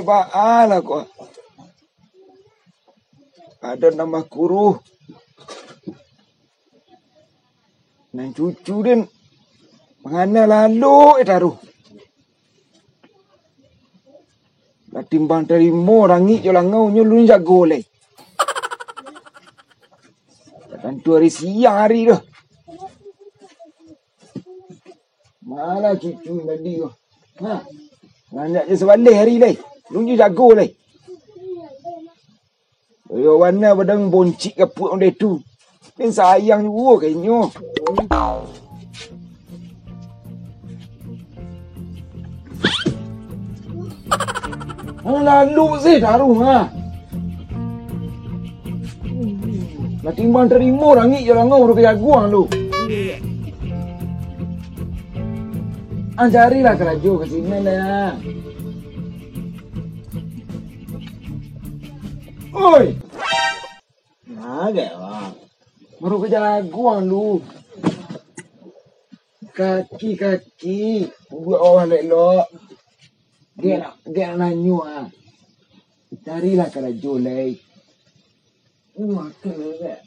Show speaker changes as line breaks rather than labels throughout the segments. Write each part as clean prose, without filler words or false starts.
Baalah kok. Ada nama guru. Nan cucu din. Mengana lalu taruh. Lah timbang terima rangi jo langau nyulun jago leh. Tentu hari siang hari tu. Malah cucu tadi tu. Banyak je sebalik hari leh. Lunju jago leh. Yo warna badang boncik kaput on tu. Dan sayang juga kayaknya. Lalu sih taruh Nak timbang terima rangi je langau dah kejaguang lu. Carilah kerajo ke sini lah. Oi. Ada lah. Baru kejaguang lu. Kaki. Buat orang lelok. Dia nak nanyu Carilah kerajo leh. Makan leh.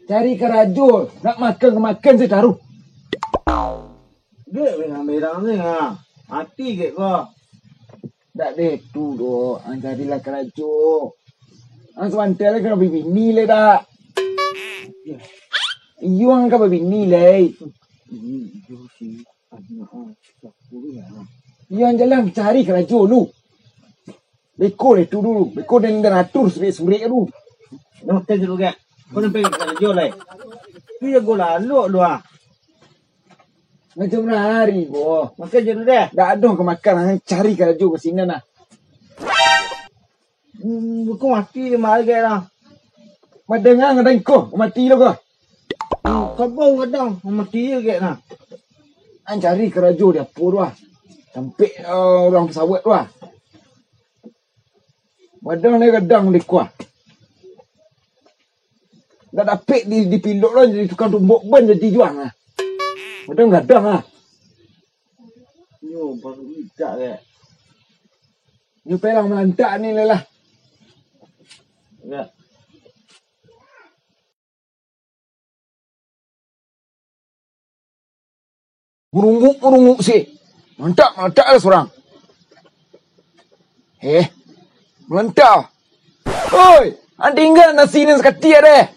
Cari kerajo. Nak makan saya taruh.
Dia dengan merah ni mati ke kau?
Tak ada tu doh. Carilah kerajo. Sebentar kena bini le dah. Iyo ang ka bini le. Iyo ang jalan cari kerajo lu. Beko le tu dulu. Beko dan atur suri lu.
Nak makan dulu ke? Kau nak pergi kerja lah. Dia gula lu
Macam mana hari boh?
Makan dulu deh.
Tak ada kemakan. Cari kerajo ke sini nah.
Kau mati dia mahal ke lah.
Madengang ada kau mati lo kau.
Kau bau kadang mati ke nah.
Cari kerajo dia purwa. Sampai orang pesawat tu Madang ni kadang di kuah. Dah dapat di pilot lah jadi tukang tumbuk ban jadi juang Madang kadang
Yo baru tidak ke.
Ni pelang melantak ni lah.
Ya.
Merungguk sih. Melantak lah seorang. Melantak. Oi, tinggal nasi ni sekati ada.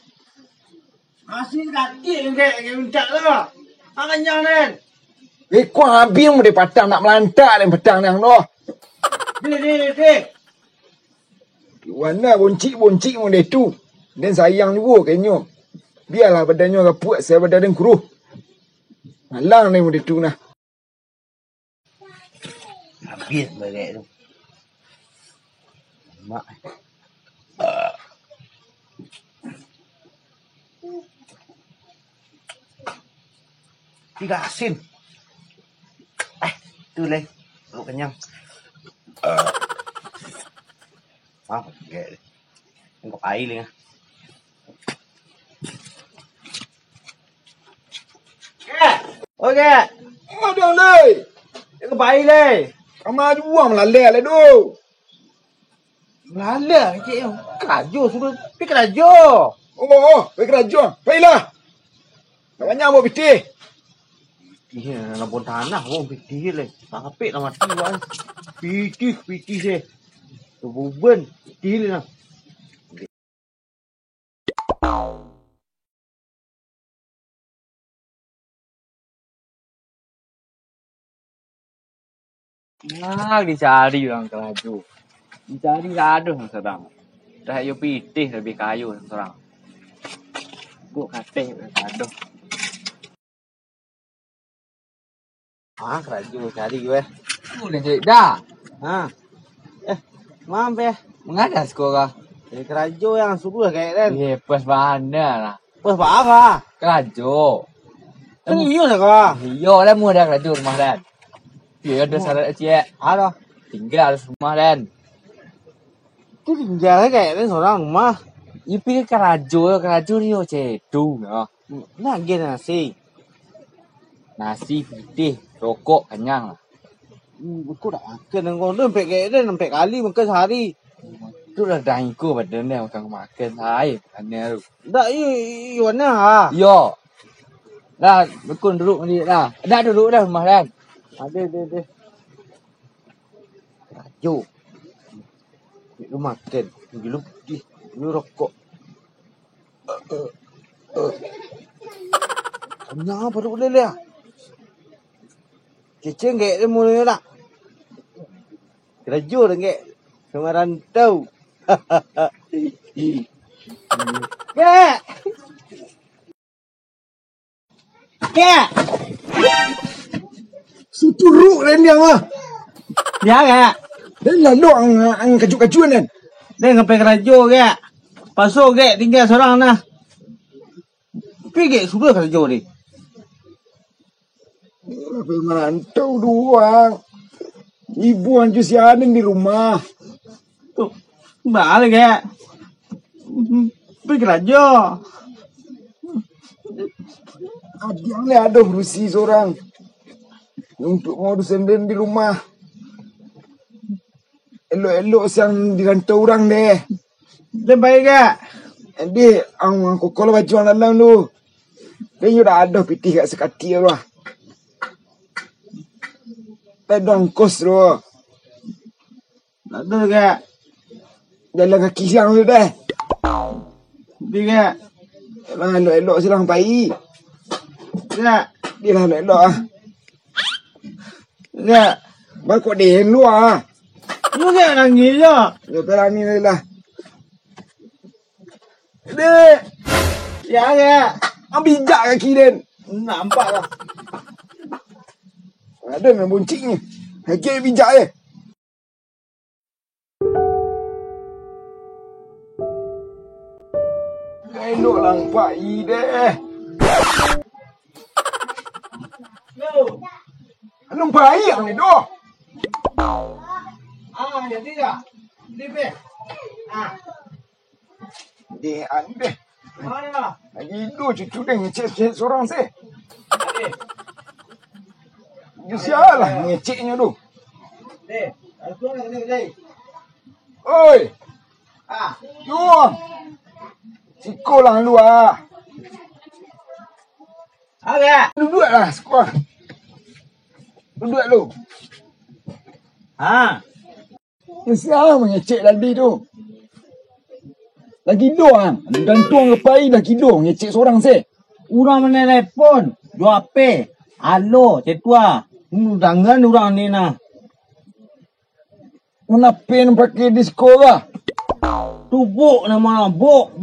Nasi sekati ke minta lah. Kenyang ni.
Kau habis mu dia patang nak melantak dan petang yang tu.
Di.
Warna boncik mu dia tu. Dan sayang juga kayaknya. Biarlah badannya kaput saya badan kuruh. Malang ni mu dia tu nah.
Habis balik tu. Mak. Tiga asin. Tu leh. Lu kenyang. Maaf, gak. Engkau air leh. Okey.
Ada leh.
Engkau air leh.
Kamu juang melalai lah tu.
Lala, cik. Kerajo suruh pergi kerajo.
Pergi kerajo. Baiklah. Tak banyak mau pitih.
Pitih nak pun tanah pun pitih le. Sapik nak mati kan. Pitih je. Buben pitih le nah.
Dicari orang kerajo. Dicari gaduh seorang. Dah yo pitih lebih kayu seorang. Gua kateh gaduh.
Kerajo cari gue.
Udah jadi dah.
Maaf
Mengadas kau kah?
Kerajo yang suruh kayak kan.
Pas mana lah.
Pas apa?
Kerajo.
Kan iyo lah kah?
Iyo lah mu ada kerajo rumah dan. Dia ada syarat cik.
Ada.
Tinggal di rumah dan.
Itu tinggal kayak kan seorang rumah.
You pilih kerajo ni cedu.
Nak gini nasi.
Nasi putih, rokok kenyang.
Kau dah makan kau tu sampai kali makan sehari.
Itu dah ikut badan dia makan saya. Aneh tu.
Tak you mana ha?
Yo. Dah, bekun duduk ni dah. Dah duduk dah rumah dah.
Ada. Rajo. Lu makan, lu putih, lu rokok. Kenapa duduk boleh lah? Ceceng gak dia mula tak? Rajo dah gak. Sama rantau. Gak! Gak!
Suturuk dan dia mah.
Ya gak?
Dan lalu ang kaju-kajuan kan.
Dia ngapai ke Rajo gak. Pasal gak tinggal seorang nah. Pergi gak sudah ke Rajo ni.
Apa merantau doang. Ibu anju si Aning di rumah.
Tu, balik gak. Pergi ke Rajo.
Yang ni ada berusi seorang. Untuk modus senden di rumah. Elok-elok siang dirantau orang deh.
Dia baik gak.
Jadi, ang kalau baju ang dalam tu. Dia dah ada pitih kat sekati lah. Pedang kos tu.
Tak ada gak.
Jalan kaki siang tu deh.
Dia gak.
Lah elok-elok silang pai.
Gak.
Dia lah elok ah.
Gak.
Bakok dia lu ah.
Lu gak nangis je.
Dia terani lah.
Dek. Ya gak.
Ang bijak kaki dia.
Nampak lah.
Ada memang boncik ni. Kaki bijak je. Elok lampak i deh. Nampak i ang ni doh.
Jadi gak. Dia pe.
Dia ande.
Mana?
Lagi hidup cucu dia ngecek-cek seorang se. Dia sialah ngeceknya tu.
Dek. Aku nak kena.
Oi. Yuang. Ciko lah lu ah.
Agak.
Duduk lah sekolah. Duduk lu. Dia siapa mengecek tadi tu? Lagi doang. Gantung ke pai lagi doang ngecek seorang se.
Orang mana telefon. Dua pe. Alo, cetua. Dangan orang ni nah.
Mana pen pakai di sekolah?
Tu Bok nama Bok.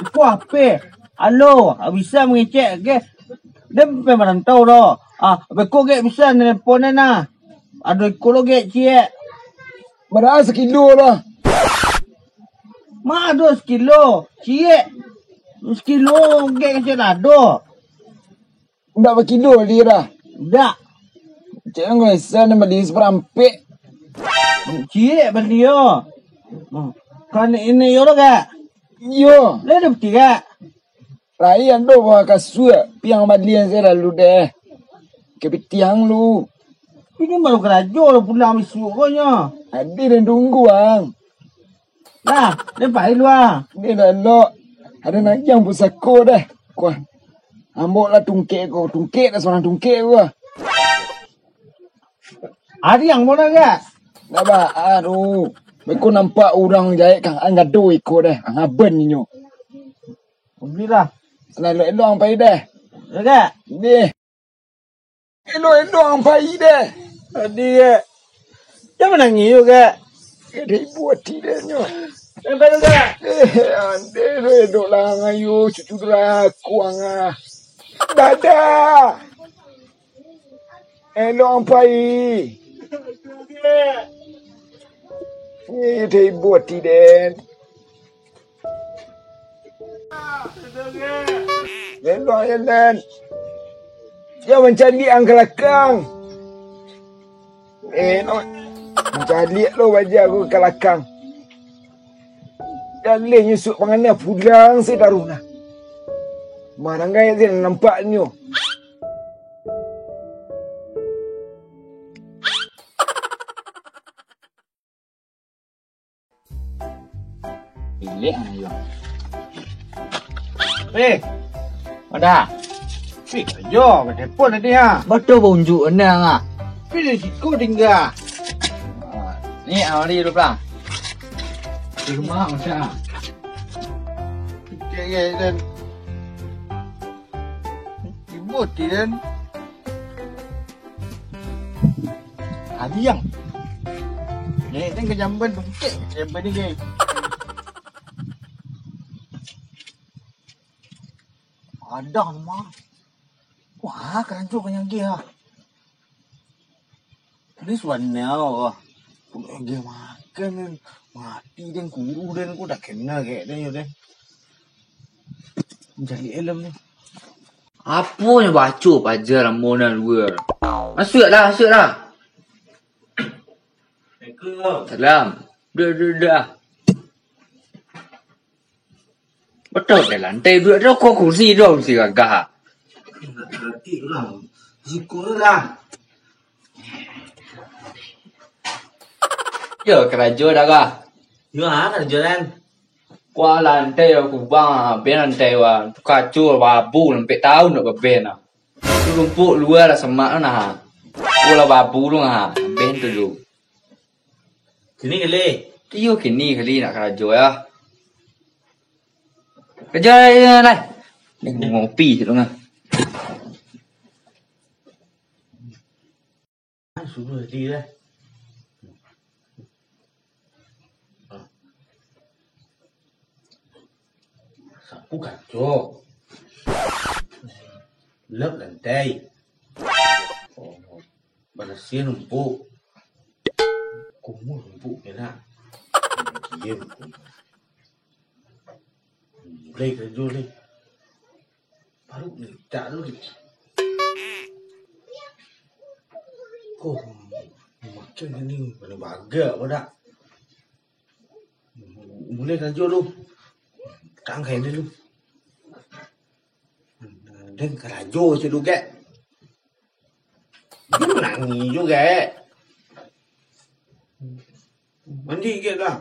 Itu apa? Alo, bisa mengecek ke? Dia memang tahu dah. Beko ke bisa nelpon nah. Ada kolo ke cie.
Berapa sekilo lah?
Ma ada sekilo. Cie. Sekilo ke kecil ada.
Enggak berkilo dia dah.
Tak.
Cik ang rasa nama dia seperampik.
Cie beliau. Kan ini yo ke?
Yo.
Lele bertiga.
Raya ando bawa kasut. Piang madlian saya lalu deh. Kepitiang lu.
Ini baru kerajo pulang misu konya.
Adik dan tunggu ang.
Lah, dia baik lu ah.
Dia dah lok. Ada nak yang pusako dah. Kuah. Ambok lah tungkek ko. Tungkek dah seorang tungkek ko.
Ada yang mana ke?
Dah ba, aduh. Beko nampak orang jahit kang angado ikut dah. Angaben ni nyo.
Belilah.
Elok-elok ang pai dah.
Ya ke?
Deh. Elok-elok ang pai dah.
Dia. Jangan menangis juga.
Dia buat tidak nyo.
Sampai juga.
Ande redok lah ngayu cucu aku anga. Dadah. Elok ang pai. Dia buat tidak. Elok jalan. Dia mencari ang kelakang. No. Mencari lo wajah aku ke kelakang. Dalih nyusuk pangana pulang saya daruna. Maranggai dia nampaknya.
lek ayo.
Ada. Kerja ke telefon tadi ha.
Betul bonjuk enang ah.
Pilih siku tinggal.
Ni awak ni lupa. Di rumah macam.
Okey dan ibu dan Adiang. Ni kan kejamban bukit kejamban ni geng. Ada mah. Wah, kerancu banyak dia. This one now. Dia makan mati dan guru dan aku dah kena kayak dia deh. Jadi elem ni.
Apa yang baca pajar ramonan gue? Masuk lah. Salam. Dah. Betul dah lantai dua tu kau kursi gagah.
Hati lah. Syukur lah.
Ya kerja dah kah?
Ya, kerja kan.
Qua lantai aku bang, ben lantai wa kacau babu sampai tahun nak beben ah. Tu rumput luar lah semak nah. Pula babu lu ah, ben tu lu.
Sini kali.
Tio kini kali nak kerja ya. Kerja lah. Ni ngopi tu ngah.
Suruh dia lah. Sapu kacau. Lep lantai. Balasin rumput. Kumur rumput kena. Diam. Mulai kerja ni. Baru ni tak dulu. Kau makan ni mana baga apa dak? Mulai kerja dulu. Cang khain dulu. Dan kerajo je juga. Dia menangi juga. Mandi ke dah?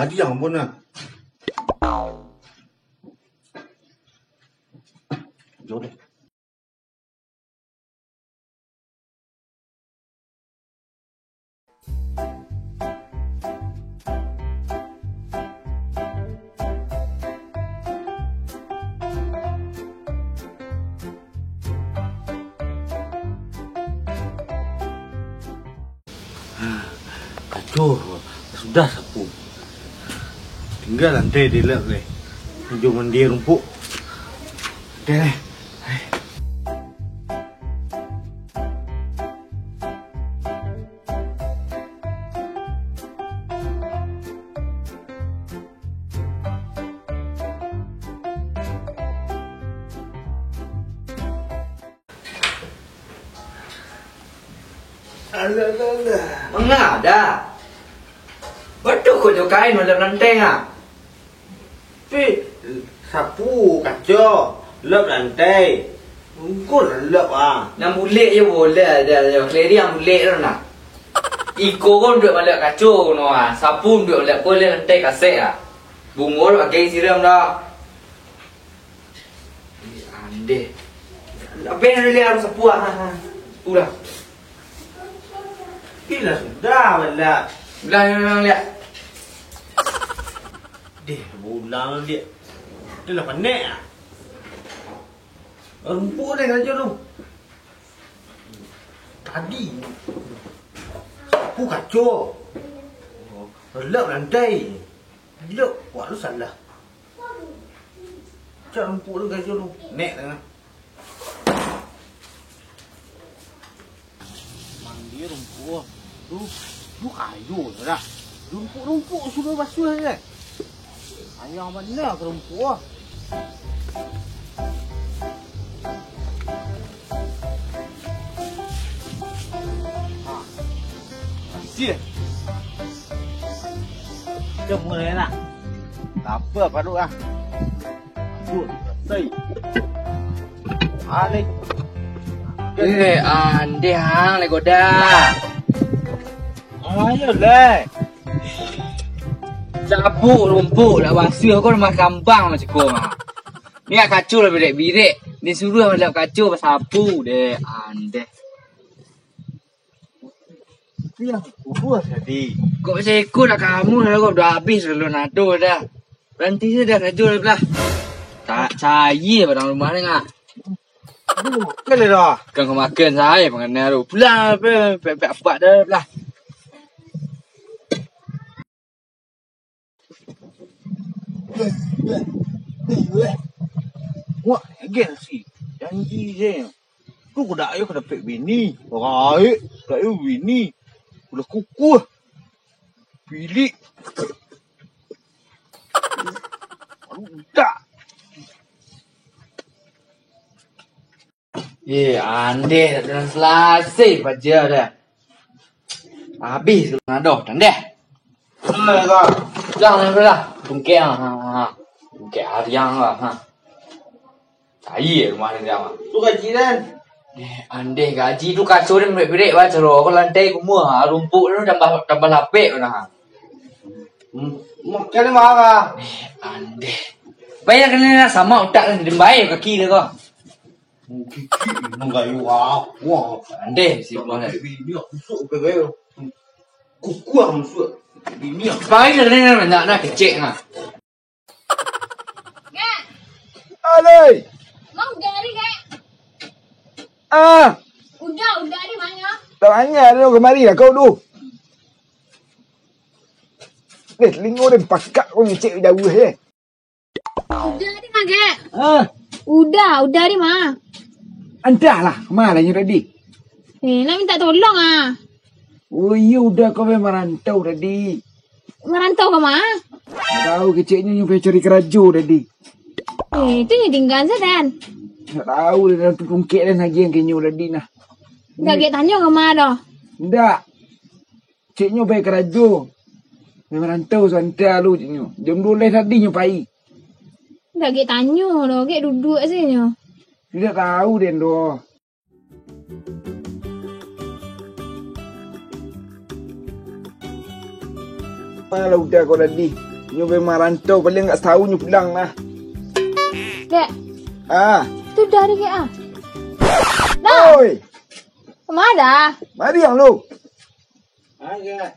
Dia yang pun nak. Jom deh. Kacau, sudah sapu. Tinggal lantai dia lep ni. Jom mandi rumput. Deh. Alah.
Mengada. Betul kau jauh kain dalam lantai ah.
Tapi sapu kacau, lep lantai. Kau lep ah.
Yang bulik je boleh ada kleri yang bulik tu nak. Iko kau duduk balik kacau no ah. Sapu duduk balik kau lantai kasek ah. Bungur pakai siram dah. Ande. Apa yang dia harus sapu ah. Udah.
Bila sudah bala.
Ulang lihat.
Deh, bulan dia. Dia lah panik ah. Rumput dia kerja tu. Tadi sapu kacau. Lep lantai. Lep buat lu salah. Cak rumput dia kerja tu. Nek tengah. Mandi rumput. Lu kayu tu dah. Rumput sudah basuh kan. Ayam mana ke rumput? Sia. Jom mula nak. Tak apa padu ah. Pun, sei. Ani.
Ande hang le goda.
Ayo le.
Sabuk rumput nak basuh kau rumah kambang macam kau mah. Ni nak kacau lah birik-birik. Ni suruh nak kacau pasal sapu deh. Andeh.
Yang buat tadi.
Kau macam ikut lah kamu dah kau dah habis lu nado dah. Berhenti je dah kacau lah belah. Tak saya pada rumah ni ngah.
Aduh, kena dah.
Kan kau makan saya pengenal tu. Pulang apa dah belah.
Wah, again sih. Janji je. Tu kau dah ayo kau dapat bini. Baik, dah ayo bini. Udah kukuh. Pilih. Tak.
Andeh dah selesai baca dah. Habis lu nado dan deh. Jangan belah. Tungkek ah. Tungkek hariang lah ha. Saya rumah ni dia mah.
Tu gaji dan.
Andeh gaji tu kacau dia berik-berik baca lo. Kau lantai ku muah rumput tu tambah lapik dah.
Makan marah.
Andeh. Bayar kena sama otak kan dembai kaki dia kau.
Kiki nanggayu wah.
Andeh si bawah ni.
Bini aku susuk ke gaya. Kukuh masuk. Bini aku.
Bayar kena nak kecek ah.
Kak,
Alay.
mau dari kak?
Ah,
Udah di mana?
tanya dia kemari lah kau tu. Telinga dia pakak kau ngecek jauh eh.
Udah di mana kak?
Ah,
Udah di mana?
entahlah, mana you tadi?
Nak minta tolong ah.
Oh, iya udah kau memang merantau tadi.
Merantau ke mana?
Tahu keceknya you pergi cari kerajo tadi.
Itu yang tinggal sedan.
Tak tahu dia tu tungkek dan lagi yang kenyu tadi nah.
Gak get tanya ke mana dah?
Ndak. Ciknya pergi kerajo. Memang merantau santai lu ciknya. Jam 12 tadi nyupai.
Gak get tanya dah. Get duduk sini.
Tidak tahu dia doh. Malah udah kau tadi. You memang merantau paling enggak setahun you pulang lah.
Kak,
Ah,
tu dari kak ah. Dah,
oi.
kemana dah?
Mari yang lu.
Agak.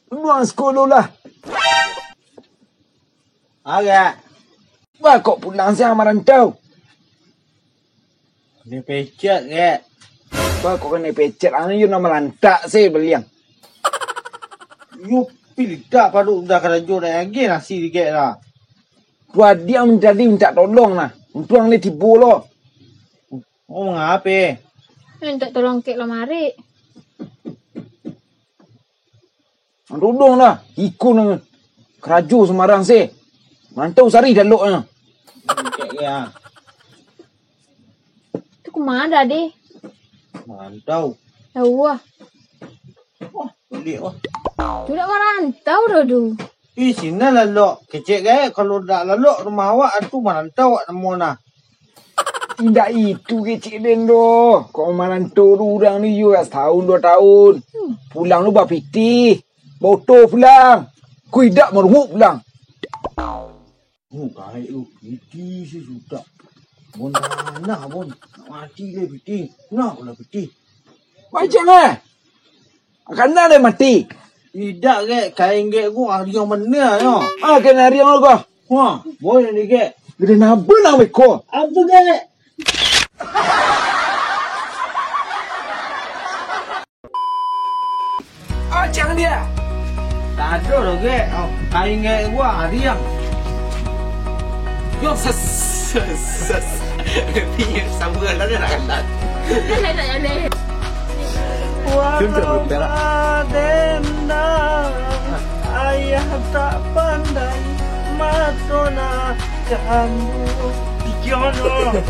Buang sekolah lah.
Agak.
Wah, kok pulang siang merantau?
Ni pecet kak.
Wah, kok kena pecet. Anu you nama lantak sih beliang.
You pilih tak pada udah kerja dah lagi nasi dikit lah.
Wah, dia minta tolong lah. Untuk yang ni tibu lo.
Oh mengapa?
Minta tolong kek lemari.
Tolong lah. Ikut dengan kerajo Semarang sih. Mantau sari dah lo.
Dikit ya.
Tu kemana dah deh?
Mantau.
Tahu ah.
Wah, pelik wah.
Tu dah merantau dah tu.
Sini lalok. Kecik gaya kalau dah lalok rumah awak tu merantau awak nemu nah.
Tidak itu kecil den doh. Kau merantau orang ni you dah setahun 2 tahun. Pulang lu bapiti. Boto pulang. Kuidak meruk pulang.
Oh, baik lu. Piti sih sudah. Bon nah bon. Mati le piti. Nak pula piti.
Macam eh? Akan ada mati.
Tidak ke kain ke ku hari yang mana no.
Ah, kena hari yang kau.
Wah, boleh ni ke.
Gede naba nak weko.
Apa ke?
Ah, jangan dia.
Tak ada lo ke. Kain ke ku hari yang.
Yo ses. Pinjam sambungan dah nak kandat.
Tak boleh.
Dendang ayah tak pandai matona jambu. Dikiono.